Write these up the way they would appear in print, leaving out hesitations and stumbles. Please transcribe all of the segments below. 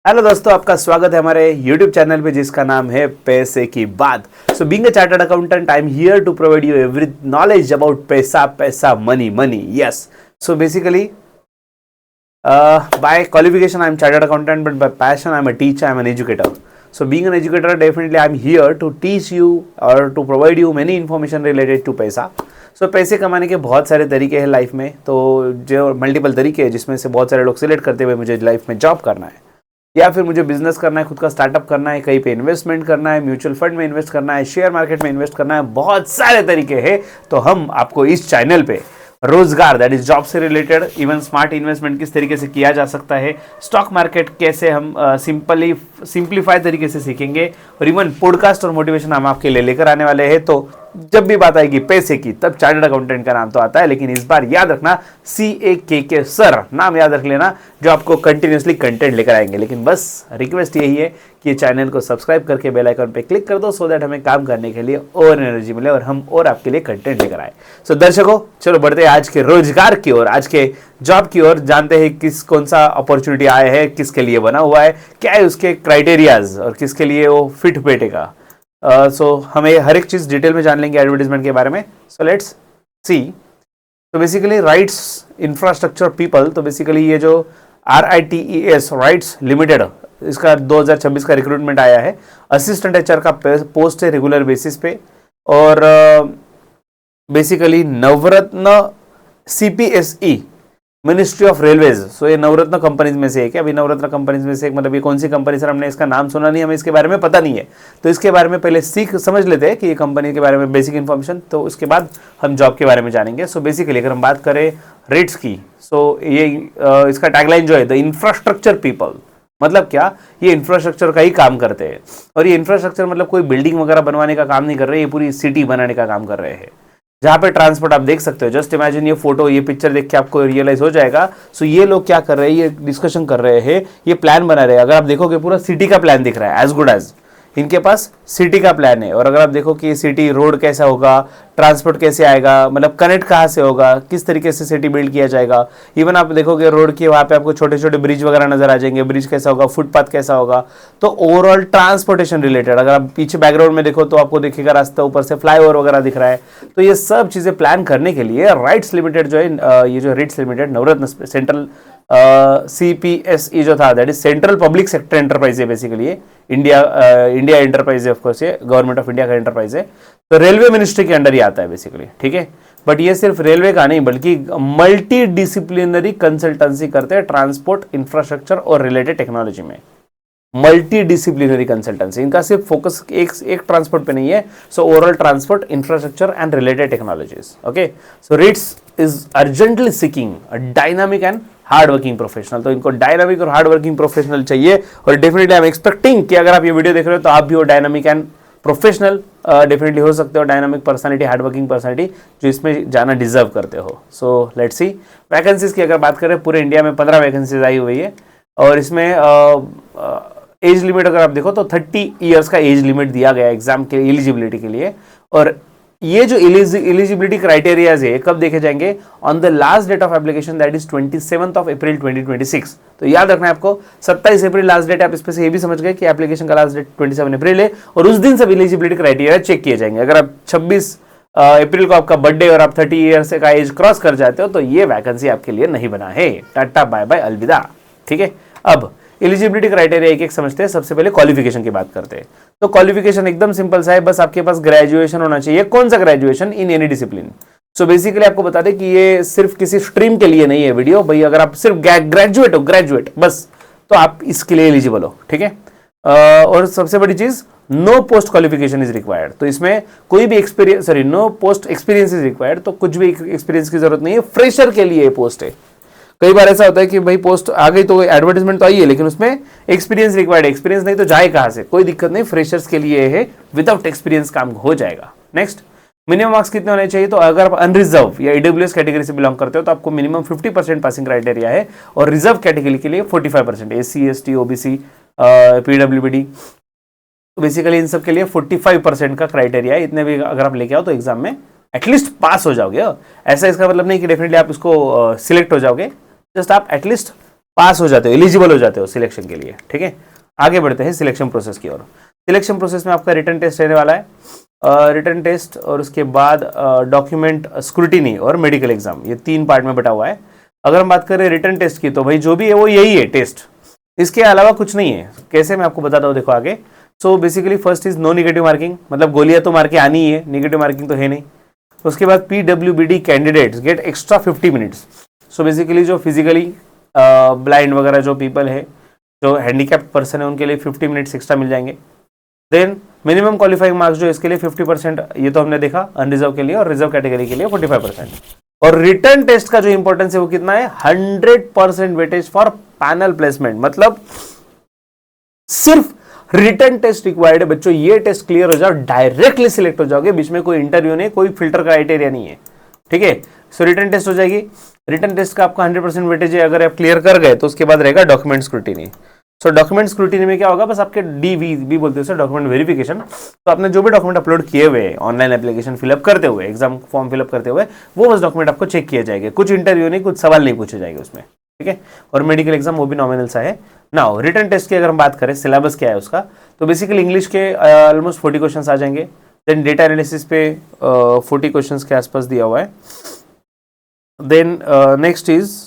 Hello दोस्तों, आपका स्वागत है हमारे YouTube चैनल पे जिसका नाम है पैसे की बात। So being a chartered accountant I am here to provide you every knowledge about पैसा पैसा money money. Yes, so basically by qualification I am chartered accountant, but by passion I am a teacher, I am an educator. So being an educator, definitely I am here to teach you or to provide you many information related to पैसा। सो पैसे कमाने के बहुत सारे तरीके हैं life में, तो जो मल्टीपल तरीके हैं जिसमें से बहुत सारे लोग सिलेक्ट करते हुए मुझे लाइफ में जॉब करना है या फिर मुझे बिजनेस करना है, खुद का स्टार्टअप करना है, कहीं पे इन्वेस्टमेंट करना है, म्यूचुअल फंड में इन्वेस्ट करना है, शेयर मार्केट में इन्वेस्ट करना है, बहुत सारे तरीके हैं। तो हम आपको इस चैनल पे रोजगार, दैट इज जॉब से रिलेटेड, इवन स्मार्ट इन्वेस्टमेंट किस तरीके से किया जा सकता है, स्टॉक मार्केट कैसे हम सिंप्लीफाई तरीके से सीखेंगे, और इवन पॉडकास्ट और मोटिवेशन हम आपके लिए लेकर आने वाले हैं। तो जब भी बात आएगी पैसे की तब चार्टर्ड अकाउंटेंट का नाम तो आता है, लेकिन इस बार याद रखना CAKK सर नाम याद रख लेना, जो आपको कंटिन्यूसली कंटेंट लेकर आएंगे। लेकिन बस रिक्वेस्ट यही है कि चैनल को सब्सक्राइब करके बेल आइकन पे क्लिक कर दो, सो दैट हमें काम करने के लिए और एनर्जी मिले और हम और आपके लिए कंटेंट लेकर आए। सो दर्शकों, चलो बढ़ते हैं आज के रोजगार की ओर, आज के जॉब की ओर। जानते हैं कौन सा अपॉर्चुनिटी आया है, किसके लिए बना हुआ है, क्या है उसके क्राइटेरियाज और किसके लिए वो फिट बैठेगा। सो हमें हर एक चीज डिटेल में जान लेंगे एडवर्टीजमेंट के बारे में। So let's see. तो बेसिकली राइट्स इंफ्रास्ट्रक्चर पीपल, तो बेसिकली ये जो RITES राइट्स लिमिटेड, इसका 2026 का रिक्रूटमेंट आया है। असिस्टेंट HR का पोस्ट है रेगुलर बेसिस पे, और basically Navratna CPSE ministry of railways. So ये नवरत्न कंपनीज में से एक है। अभी नवरत्न कंपनीज में से एक, मतलब ये कौन सी कंपनी सर, हमने इसका नाम सुना नहीं, हमें इसके बारे में पता नहीं है। तो इसके बारे में पहले समझ लेते हैं कि ये कंपनी के बारे में बेसिक इन्फॉर्मेशन, तो उसके बाद हम जॉब के बारे में जानेंगे। सो बेसिकली अगर हम बात करें रेट्स की, सो ये इसका टैगलाइन जो है द इंफ्रास्ट्रक्चर पीपल, मतलब क्या, ये इंफ्रास्ट्रक्चर का ही काम करते हैं। और ये इंफ्रास्ट्रक्चर मतलब कोई बिल्डिंग वगैरह बनवाने का काम नहीं कर रहे, ये पूरी सिटी बनाने का काम कर रहे हैं, जहाँ पे ट्रांसपोर्ट आप देख सकते हो। जस्ट इमेजिन, ये फोटो, ये पिक्चर देख के आपको रियलाइज हो जाएगा। सो ये लोग क्या कर रहे हैं, ये डिस्कशन कर रहे हैं, ये प्लान बना रहे हैं। अगर आप देखोगे पूरा सिटी का प्लान दिख रहा है, एज गुड एज इनके पास सिटी का प्लान है। और अगर आप देखो कि सिटी रोड कैसा होगा, ट्रांसपोर्ट कैसे आएगा, मतलब कनेक्ट कहाँ से होगा, किस तरीके से सिटी बिल्ड किया जाएगा। इवन आप देखोगे रोड के वहाँ पे आपको छोटे छोटे ब्रिज वगैरह नजर आ जाएंगे, ब्रिज कैसा होगा, फुटपाथ कैसा होगा। तो ओवरऑल ट्रांसपोर्टेशन रिलेटेड, अगर आप पीछे बैकग्राउंड में देखो तो आपको दिखेगा रास्ता, ऊपर से फ्लाईओवर वगैरह दिख रहा है। तो ये सब चीजें प्लान करने के लिए राइट्स लिमिटेड जो है, ये जो राइट्स लिमिटेड नवरत्न सेंट्रल CPSE जो था, that is central public sector enterprise है। बेसिकली इंडिया एंटरप्राइज है, ऑफकोर्स ये गवर्नमेंट ऑफ इंडिया का एंटरप्राइज है। तो रेलवे मिनिस्ट्री के अंडर ही आता है बेसिकली, ठीक है। बट ये सिर्फ रेलवे का नहीं, बल्कि मल्टी डिसिप्लिनरी कंसल्टेंसी करते हैं ट्रांसपोर्ट, इंफ्रास्ट्रक्चर और रिलेटेड टेक्नोलॉजी में। मल्टी डिसिप्लिनरी कंसल्टेंसी, इनका सिर्फ फोकस एक ट्रांसपोर्ट पे नहीं है। So overall transport, infrastructure and related technologies. Okay, so RITES is urgently seeking a dynamic and hard working professional. तो इनको डायनामिक और हार्ड वर्किंग प्रोफेशनल चाहिए, और डेफिनेटली आई एम एक्सपेक्टिंग कि अगर आप ये वीडियो देख रहे हो तो आप भी हो डायनामिक एंड प्रोफेशनल, डेफिनेटली हो सकते हो dynamic personality, hard working personality, जो इसमें जाना डिजर्व करते हो। So let's see. वैकेंसीज की अगर बात करें, पूरे इंडिया में 15 वैकेंसीज आई हुई है, और इसमें एज लिमिट अगर आप देखो तो 30 ईयर्स का एज लिमिट दिया गया एग्जाम के एलिजिबिलिटी के लिए। और ये जो एलिजिबिलिटी क्राइटेरियाज है कब देखे जाएंगे, on the last date of application, that is 27 April 2026। तो याद रखना है आपको, 27 अप्रैल लास्ट डेट। आप इस पे से ये भी समझ गए कि एप्लीकेशन का लास्ट डेट 27 अप्रैल है, और उस दिन सब एलिजिबिलिटी क्राइटेरिया चेक किए जाएंगे। अगर आप 26 अप्रैल को आपका बर्थडे और आप 30 ईयर्स का एज क्रॉस कर जाते हो तो ये वैकेंसी आपके लिए नहीं बना है। टाटा बाय बाय अलविदा, ठीक है। अब एलिजिबिलिटी क्राइटेरिया एक एक समझते हैं। सबसे पहले क्वालिफिकेशन की बात करते हैं। तो क्वालिफिकेशन एकदम सिंपल सा है, बस आपके पास ग्रेजुएशन होना चाहिए। कौन सा graduation? In any discipline. So basically आपको बता दें कि ये सिर्फ किसी स्ट्रीम के लिए नहीं है वीडियो भाई। अगर आप सिर्फ ग्रेजुएट हो, ग्रेजुएट बस, तो आप इसके लिए एलिजिबल हो, ठीक है। और सबसे बड़ी चीज, no post qualification is required. तो इसमें कोई भी experience, no post experience is required, तो कुछ भी एक्सपीरियंस की जरूरत नहीं है। फ्रेशर के लिए पोस्ट है। कई बार ऐसा होता है कि भाई पोस्ट आ गई तो एडवर्टाइजमेंट तो आई है, लेकिन उसमें एक्सपीरियंस रिक्वायर्ड है। एक्सपीरियंस नहीं तो जाए कहां से, कोई दिक्कत नहीं, फ्रेशर्स के लिए है, विदाउट एक्सपीरियंस काम हो जाएगा। नेक्स्ट, मिनिमम मार्क्स कितने होने चाहिए? तो अगर आप अनरिजर्व या EWS कैटेगरी से बिलोंग करते हो तो आपको मिनिमम 50% पासिंग क्राइटेरिया है, और रिजर्व कैटेगरी के लिए 45%, SC ST OBC PWBD, basically इन सब के लिए 45% का क्राइटेरिया है। इतने भी अगर आप लेके आओ तो एग्जाम में एटलीस्ट पास हो जाओगे। ऐसा इसका मतलब नहीं कि डेफिनेटली आप इसको सिलेक्ट हो जाओगे, जस्ट आप एटलीस्ट पास हो जाते हो, एलिजिबल हो जाते हो सिलेक्शन के लिए। ठीक है, आगे बढ़ते हैं सिलेक्शन प्रोसेस की ओर। सिलेक्शन प्रोसेस में आपका रिटन टेस्ट रहने वाला है, रिटन टेस्ट और उसके बाद डॉक्यूमेंट स्क्रूटिनी और मेडिकल एग्जाम, ये 3 पार्ट में बटा हुआ है। अगर हम बात करें रिटन टेस्ट की, तो भाई जो भी है वो यही है टेस्ट, इसके अलावा कुछ नहीं है। कैसे, मैं आपको बताता हूँ, देखो आगे। So basically first is no negative marking, मतलब गोलियां तो मार के आनी ही है, निगेटिव मार्किंग तो है नहीं। उसके बाद PWBD candidates get extra 50 minutes. So basically जो फिजिकली ब्लाइंड वगैरह जो पीपल है, जो हैंडीकैप्ड पर्सन है, उनके लिए 50 मिनट्स एक्स्ट्रा मिल जाएंगे। देन मिनिमम क्वालिफाइंग मार्क्स जो इसके लिए 50%, ये तो हमने देखा अनरिजर्व के लिए, और रिजर्व कैटेगरी के लिए 45%। और रिटर्न टेस्ट का जो इंपॉर्टेंस है वो कितना है, 100% वेटेज फॉर पैनल प्लेसमेंट, मतलब सिर्फ रिटर्न टेस्ट रिक्वायर्ड है बच्चों। ये टेस्ट क्लियर हो जाओ, डायरेक्टली सिलेक्ट हो जाओगे, बीच में कोई इंटरव्यू नहीं, कोई फिल्टर क्राइटेरिया नहीं है। ठीक है, सो रिटर्न टेस्ट हो जाएगी। रिटर्न टेस्ट का आपका 100% वेटेज है, अगर आप क्लियर कर गए तो उसके बाद रहेगा डॉक्यूमेंट स्क्रूटिनी। सो डॉक्यूमेंट स्क्रूटिनी में क्या होगा, बस आपके DV बोलते हैं डॉक्यूमेंट वेरिफिकेशन। तो आपने जो भी डॉक्यूमेंट अपलोड किए हुए ऑनलाइन एप्लीकेशन फिलअप करते हुए, एग्जाम फॉर्म फिलअप करते हुए, वो बस डॉक्यूमेंट आपको चेक किए जाएंगे, कुछ इंटरव्यू नहीं, कुछ सवाल नहीं पूछे जाएंगे उसमें। ठीक है, और मेडिकल एग्जाम वो भी नॉमिनल सा है। नाउ रिटन टेस्ट की अगर हम बात करें, सिलेबस क्या है उसका, तो बेसिकली इंग्लिश के ऑलमोस्ट 40 क्वेश्चन आ जाएंगे। देन डेटा एनालिसिस पे 40 क्वेश्चन के आसपास दिया हुआ है। देन नेक्स्ट इज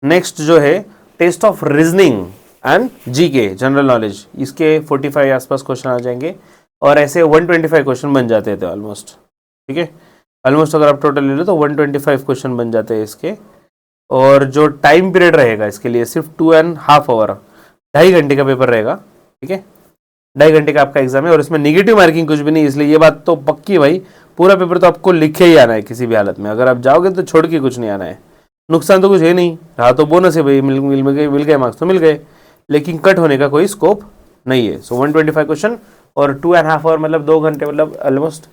नेक्स्ट जो है test of reasoning and GK general knowledge, इसके 45 आसपास क्वेश्चन आ जाएंगे, और ऐसे 125 क्वेश्चन बन जाते थे ऑलमोस्ट। ठीक है, ऑलमोस्ट अगर आप टोटल ले लो तो 125 क्वेश्चन बन जाते हैं इसके। और जो टाइम पीरियड रहेगा इसके लिए सिर्फ 2.5 आवर, 2.5 घंटे का पेपर रहेगा। ठीक है, 2.5 घंटे का आपका एग्जाम है, और इसमें निगेटिव मार्किंग कुछ भी नहीं, इसलिए ये बात तो पक्की भाई, पूरा पेपर तो आपको लिखे ही आना है किसी भी हालत में। अगर आप जाओगे तो छोड़ के कुछ नहीं आना है, नुकसान तो कुछ है नहीं, रहा तो बोनस है भाई, मिल गए मार्क्स तो मिल गए, लेकिन कट होने का कोई स्कोप नहीं है। सो 125 क्वेश्चन और 2.5 आवर, मतलब 2 घंटे, मतलब ऑलमोस्ट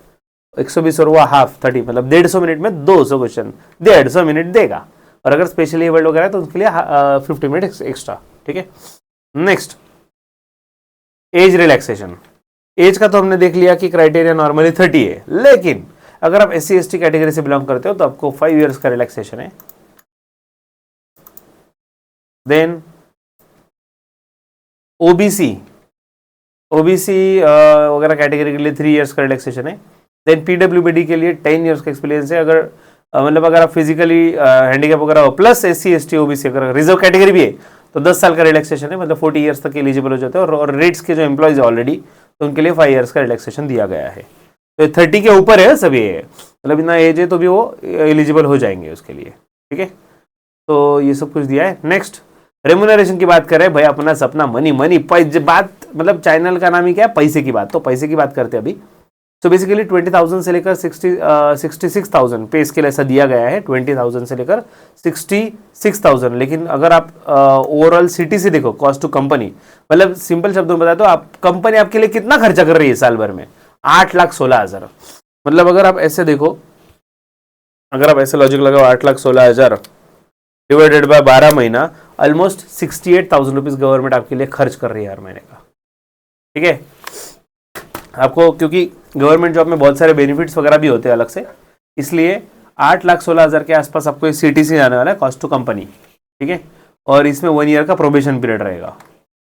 120 और वो हाफ 30, मतलब 150 मिनट में 200 क्वेश्चन, 150 मिनट देगा। और अगर स्पेशली वर्ल्ड वगैरह तो उसके लिए 50 मिनट एक्स्ट्रा। ठीक है, नेक्स्ट एज रिलैक्सेशन। एज का तो हमने देख लिया कि क्राइटेरिया नॉर्मली 30 है, लेकिन अगर आप SC ST कैटेगरी से बिलोंग करते हो तो आपको 5 इयर्स का रिलैक्सेशन है। देन OBC वगैरह कैटेगरी के लिए 3 इयर्स का रिलैक्सेशन है। देन PWBD के लिए 10 इयर्स का एक्सपीरियंस है। अगर मतलब अगर आप फिजिकली हैंडीकैप वगैरह हो, प्लस SC ST OBC अगर रिजर्व कैटेगरी भी है तो 10 साल का रिलैक्सेशन है, मतलब 40 इयर्स तक एलिजिबल हो जाते हैं। और रेट्स के जो एम्प्लॉयज है ऑलरेडी, तो उनके लिए 5 इयर्स का रिलैक्सेशन दिया गया है। तो 30 के ऊपर है सभी, मतलब इतना एज है तो भी वो एलिजिबल हो जाएंगे उसके लिए। ठीक है, तो ये सब कुछ दिया है। नेक्स्ट रेम्यूनरेशन की बात करें, भाई अपना सपना मनी बात, मतलब चैनल का नाम ही क्या है, पैसे की बात, तो पैसे की बात करते हैं अभी। तो बेसिकली 20,000 से लेकर 66,000 पे इसके लिए ऐसा दिया गया है, 20,000 से लेकर 66,000। लेकिन अगर आप ओवरऑल सिटी से देखो, कॉस्ट टू कंपनी, मतलब सिंपल शब्दों में बताए तो आप कंपनी आपके लिए कितना खर्चा कर रही है साल भर में, 8,16,000। मतलब अगर आप ऐसे देखो, अगर आप ऐसे लॉजिक लगाओ, 8,16,000 डिवाइडेड बाय 12 महीना, ऑलमोस्ट 68,000 रुपीज गवर्नमेंट आपके लिए खर्च कर रही है हर महीने का। ठीक है, आपको क्योंकि गवर्नमेंट जॉब में बहुत सारे बेनिफिट्स वगैरह भी होते हैं अलग से, इसलिए 8,16,000 के आसपास आपको CTC आने वाला है, कॉस्ट टू कंपनी। ठीक है, और इसमें 1 ईयर का प्रोबेशन पीरियड रहेगा।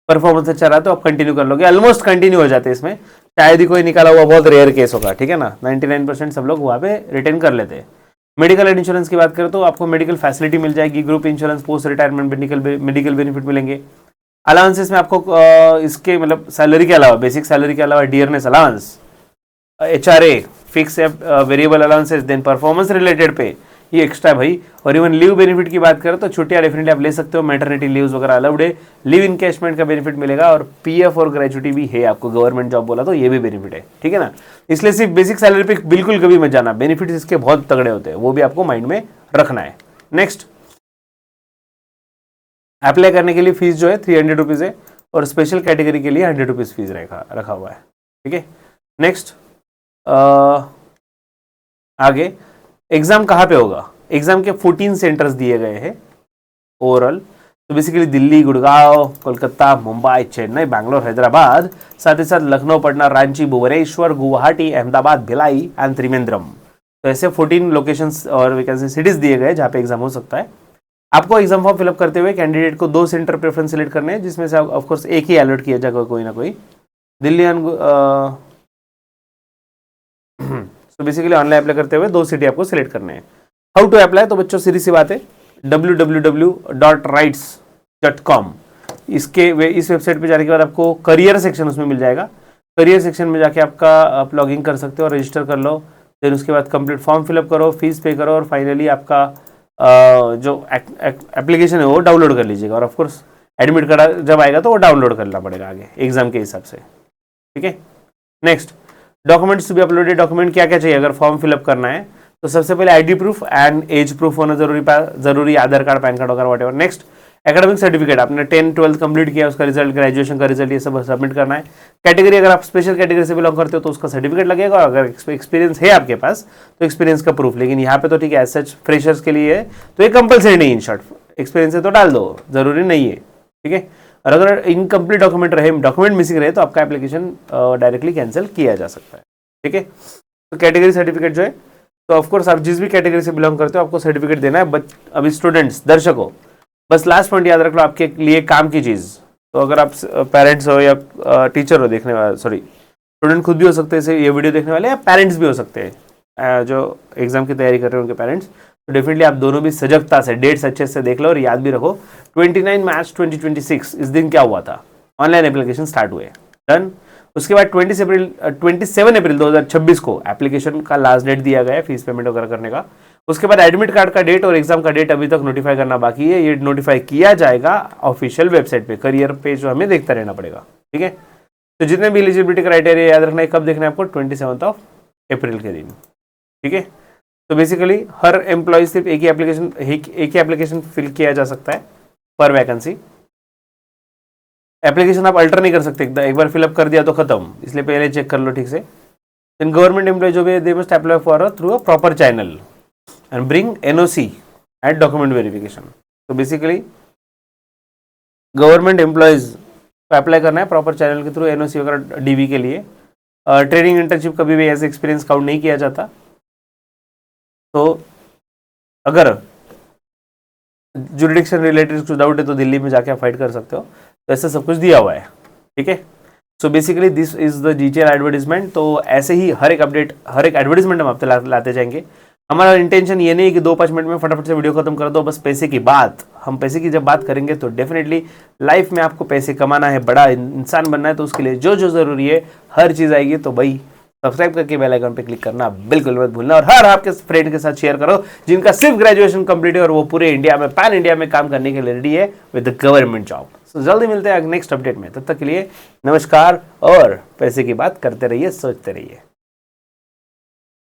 परफॉर्मेंस अच्छा रहा तो आप कंटिन्यू कर लोगे, ऑलमोस्ट कंटिन्यू हो जाते हैं इसमें, शायद ही कोई निकाला हुआ बहुत रेयर केस होगा। ठीक है ना, 99% सब लोग वहाँ पे रिटेन कर लेते हैं। मेडिकल एंड इंश्योरेंस की बात करें तो आपको मेडिकल फैसिलिटी मिल जाएगी, group insurance, post retirement medical benefit मिलेंगे। अलाउंसेस में आपको इसके मतलब सैलरी के अलावा, बेसिक सैलरी के अलावा dearness allowance, HRA, fix variable allowances, then performance related pay, ये एक्स्ट्रा भाई। और इवन लीव बेनिफिट की बात करें तो छुट्टियां डेफिनेटली आप ले सकते हो, मैटरनिटी लीव्स वगैरह अलाउड है, लीव इनकैशमेंट का बेनिफिट मिलेगा, और PF और ग्रेजुटी भी है आपको, गवर्नमेंट जॉब बोला तो ये भी बेनिफिट है। ठीक है ना, इसलिए सिर्फ बेसिक सैलरी पे बिल्कुल कभी मत जाना, बेनिफिट इसके बहुत तगड़े होते हैं, वो भी आपको माइंड में रखना है। नेक्स्ट, अप्लाई करने के लिए फीस जो है 300 रुपीज़ है, और स्पेशल कैटेगरी के लिए 100 रुपीज़ फीस रखा हुआ है। ठीक है, नेक्स्ट आगे एग्जाम कहाँ पे होगा, एग्जाम के 14 सेंटर्स दिए गए हैं ओवरऑल। तो बेसिकली दिल्ली, गुड़गांव, कोलकाता, मुंबई, चेन्नई, बैंगलोर, हैदराबाद, साथ ही साथ लखनऊ, पटना, रांची, भुवनेश्वर, गुवाहाटी, अहमदाबाद, भिलाई एंड त्रिवेंद्रम। तो ऐसे 14 लोकेशंस और वैकेंसी सिटीज दिए गए जहाँ पे एग्जाम हो सकता है। आपको एग्जाम फॉर्म फिलअप करते हुए कैंडिडेट को 2 सेंटर प्रेफरेंस सिलेक्ट करने हैं, जिसमें से ऑफकोर्स एक ही अलॉट किया जाएगा कोई ना कोई। दिल्ली तो बेसिकली ऑनलाइन अप्लाई करते हुए 2 सिटी आपको सिलेक्ट करने हैं। हाउ टू अप्लाई, तो बच्चों सीधी सी बात है, www.rights.com इस वेबसाइट पे जाने के बाद आपको करियर सेक्शन उसमें मिल जाएगा। करियर सेक्शन में जाके आप लॉगिन कर सकते हो और रजिस्टर कर लो। देन उसके बाद कंप्लीट फॉर्म फिलअप करो, फीस पे करो और फाइनली आपका जो एप्लीकेशन है वो डाउनलोड कर लीजिएगा। और ऑफकोर्स एडमिट कार्ड जब आएगा तो वो डाउनलोड करना पड़ेगा आगे एग्जाम के हिसाब से, ठीक है। Next, documents to be uploaded. Document क्या क्या चाहिए अगर फॉर्म फिलअप करना है, तो सबसे पहले ID proof and age proof होना जरूरी, आधार कार्ड, पैन कार्ड वगैरह वॉटेवर। नेक्स्ट, एकेडमिक सर्टिफिकेट, आपने 10th 12th कंप्लीट किया उसका रिजल्ट, ग्रेजुएशन का रिजल्ट, ये सब सबमिट करना है। कैटेगरी, अगर आप स्पेशल कैटेगरी से बिलोंग करते हो तो उसका सर्टिफिकेट लगेगा, और अगर एक्सपीरियंस है आपके पास तो एक्सपीरियंस का प्रूफ। लेकिन यहाँ पे तो ठीक है, एज सच फ्रेशर्स के लिए है तो ये कंपलसरी नहीं, इन शॉर्ट एक्सपीरियंस है तो डाल दो, जरूरी नहीं है, ठीक है। और अगर इनकम्प्लीट डॉक्यूमेंट रहे, डॉक्यूमेंट मिसिंग रहे, तो आपका एप्लीकेशन डायरेक्टली कैंसिल किया जा सकता है, ठीक है। तो कैटेगरी सर्टिफिकेट जो है, तो ऑफकोर्स आप जिस भी कैटेगरी से बिलोंग करते हो आपको सर्टिफिकेट देना है। बट अभी स्टूडेंट्स, दर्शकों, बस लास्ट पॉइंट याद रख लो, आपके लिए काम की चीज़। तो अगर आप पेरेंट्स हो या टीचर हो देखने वाले, सॉरी स्टूडेंट खुद भी हो सकते हैं ये वीडियो देखने वाले, या पेरेंट्स भी हो सकते हैं जो एग्जाम की तैयारी कर रहे हैं उनके पेरेंट्स, तो डेफिनेटली आप दोनों भी सजगता से डेट्स अच्छे से देख लो और याद भी रखो। 29 मार्च 2026 इस दिन क्या हुआ था, ऑनलाइन एप्लीकेशन स्टार्ट हुए, डन। उसके बाद 27 अप्रैल 2026 को एप्लीकेशन का लास्ट डेट दिया गया है फीस पेमेंट वगैरह करने का। उसके बाद एडमिट कार्ड का डेट और एग्जाम का डेट अभी तक नोटिफाई करना बाकी है, ये नोटिफाई किया जाएगा ऑफिशियल वेबसाइट पे, करियर पेज जो हमें देखता रहना पड़ेगा, ठीक है। तो जितने भी एलिजिबिलिटी क्राइटेरिया याद रखना है, कब देखना है आपको, 27 अप्रैल के दिन, ठीक है। तो बेसिकली हर एम्प्लॉय सिर्फ एक ही एप्लीकेशन फिल किया जा सकता है पर वैकेंसी। एप्लीकेशन आप अल्टर नहीं कर सकते, एक बार फिलअप कर दिया तो खत्म, इसलिए पहले चेक कर लो ठीक से। देन गवर्नमेंट एम्प्लॉय जो भी they must apply for through a proper channel and bring NOC and document verification. तो बेसिकली गवर्नमेंट एम्प्लॉयज को अप्लाई करना है प्रॉपर चैनल के थ्रू, NOC वगैरह DV के लिए। ट्रेनिंग इंटर्नशिप कभी भी एज एक्सपीरियंस काउंट नहीं किया जाता। तो अगर जुरिडिक्शन रिलेटेड कुछ डाउट है तो दिल्ली में जाके आप फाइट कर सकते हो, तो ऐसा सब कुछ दिया हुआ है, ठीक है। So basically this is the detail advertisement. तो ऐसे ही हर एक अपडेट, हर एक एडवर्टीजमेंट हम आपसे लाते जाएंगे। हमारा इंटेंशन ये नहीं है कि 2-5 मिनट में फटाफट से वीडियो खत्म कर दो, बस पैसे की बात। हम पैसे की जब बात करेंगे तो डेफिनेटली लाइफ में आपको पैसे कमाना है, बड़ा इंसान बनना है, तो उसके लिए जो जो जरूरी है हर चीज़ आएगी। तो भाई सब्सक्राइब करके बेल आइकन पे क्लिक करना बिल्कुल मत भूलना, और हर आपके फ्रेंड के साथ शेयर करो जिनका सिर्फ ग्रेजुएशन कंप्लीट है और वो पूरे इंडिया में, पैन इंडिया में काम करने के लिए रेडी है विद द गवर्नमेंट जॉब। सो जल्दी मिलते हैं नेक्स्ट अपडेट में, तब तक के लिए नमस्कार और पैसे की बात करते रहिए, सोचते रहिए।